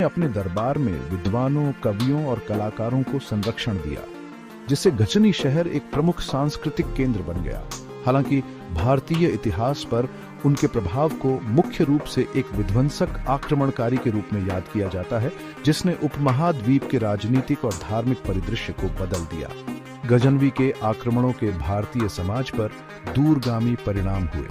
ने अपने दरबार में विद्वानों, कवियों और कलाकारों को संरक्षण दिया, जिससे गजनी शहर एक प्रमुख सांस्कृतिक केंद्र बन गया। हालांकि भारतीय इतिहास पर उनके प्रभाव को मुख्य रूप से एक विध्वंसक आक्रमणकारी के रूप में याद किया जाता है, जिसने उपमहाद्वीप के राजनीतिक और धार्मिक परिदृश्य को बदल दिया। गजनवी के आक्रमणों के भारतीय समाज पर दूरगामी परिणाम हुए।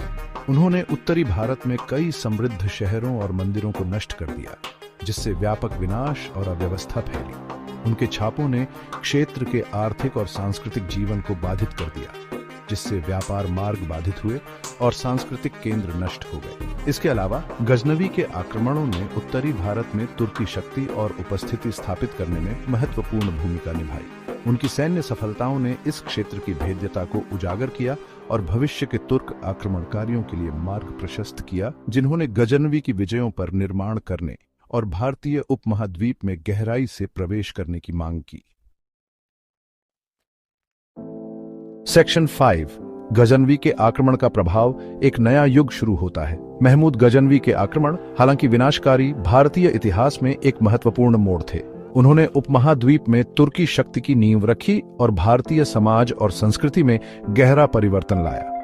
उन्होंने उत्तरी भारत में कई समृद्ध शहरों और मंदिरों को नष्ट कर दिया, जिससे व्यापक विनाश और अव्यवस्था फैली। उनके छापों ने क्षेत्र के आर्थिक और सांस्कृतिक जीवन को बाधित कर दिया, जिससे व्यापार मार्ग बाधित हुए और सांस्कृतिक केंद्र नष्ट हो गए। इसके अलावा गजनवी के आक्रमणों ने उत्तरी भारत में तुर्की शक्ति और उपस्थिति स्थापित करने में महत्वपूर्ण भूमिका निभाई। उनकी सैन्य सफलताओं ने इस क्षेत्र की भेद्यता को उजागर किया और भविष्य के तुर्क आक्रमणकारियों के लिए मार्ग प्रशस्त किया, जिन्होंने गजनवी की विजयों पर निर्माण करने और भारतीय उपमहाद्वीप में गहराई से प्रवेश करने की मांग की। सेक्शन 5 गजनवी के आक्रमण का प्रभाव। एक नया युग शुरू होता है। महमूद गजनवी के आक्रमण, हालांकि विनाशकारी, भारतीय इतिहास में एक महत्वपूर्ण मोड़ थे। उन्होंने उपमहाद्वीप में तुर्की शक्ति की नींव रखी और भारतीय समाज और संस्कृति में गहरा परिवर्तन लाया।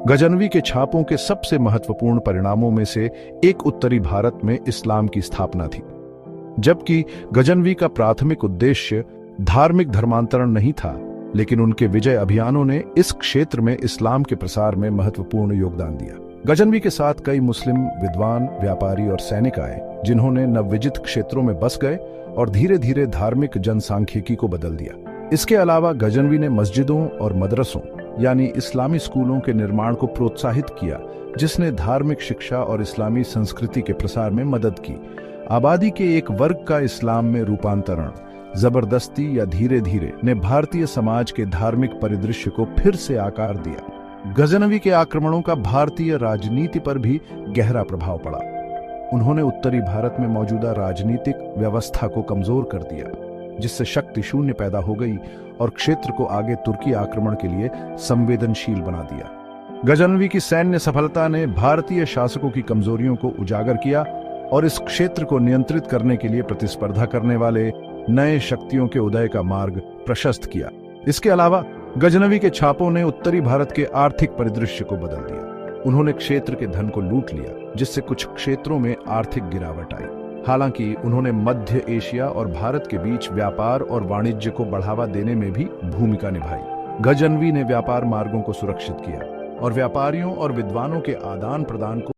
गजनवी के छापों के सबसे महत्वपूर्ण परिणामों में से एक उत्तरी भारत में इस्लाम की स्थापना थी। जबकि गजनवी का प्राथमिक उद्देश्य धार्मिक धर्मांतरण नहीं था, लेकिन उनके विजय अभियानों ने इस क्षेत्र में इस्लाम के प्रसार में महत्वपूर्ण योगदान दिया। गजनवी के साथ कई मुस्लिम विद्वान, व्यापारी और सैनिक आए, जिन्होंने नवविजित क्षेत्रों में बस गए और धीरे धीरे धार्मिक जनसांख्यिकी को बदल दिया। इसके अलावा गजनवी ने मस्जिदों और मदरसों यानी इस्लामी स्कूलों के निर्माण को प्रोत्साहित किया, जिसने धार्मिक शिक्षा और इस्लामी संस्कृति के प्रसार में मदद की। आबादी के एक वर्ग का इस्लाम में रूपांतरण, जबरदस्ती या धीरे धीरे, ने भारतीय समाज के धार्मिक परिदृश्य को फिर से आकार दिया। गजनवी के आक्रमणों का भारतीय राजनीति पर भी गहरा प्रभाव पड़ा। उन्होंने उत्तरी भारत में मौजूदा राजनीतिक व्यवस्था को कमजोर कर दिया, जिससे शक्ति शून्य पैदा हो गई और क्षेत्र को आगे तुर्की आक्रमण के लिए संवेदनशील बना दिया। गजनवी की सैन्य सफलता ने भारतीय शासकों की कमजोरियों को उजागर किया और इस क्षेत्र को नियंत्रित करने के लिए प्रतिस्पर्धा करने वाले नए शक्तियों के उदय का मार्ग प्रशस्त किया। इसके अलावा गजनवी के छापों ने उत्तरी भारत के आर्थिक परिदृश्य को बदल दिया। उन्होंने क्षेत्र के धन को लूट लिया, जिससे कुछ क्षेत्रों में आर्थिक गिरावट आई। हालांकि उन्होंने मध्य एशिया और भारत के बीच व्यापार और वाणिज्य को बढ़ावा देने में भी भूमिका निभाई। गजनवी ने व्यापार मार्गों को सुरक्षित किया और व्यापारियों और विद्वानों के आदान प्रदान को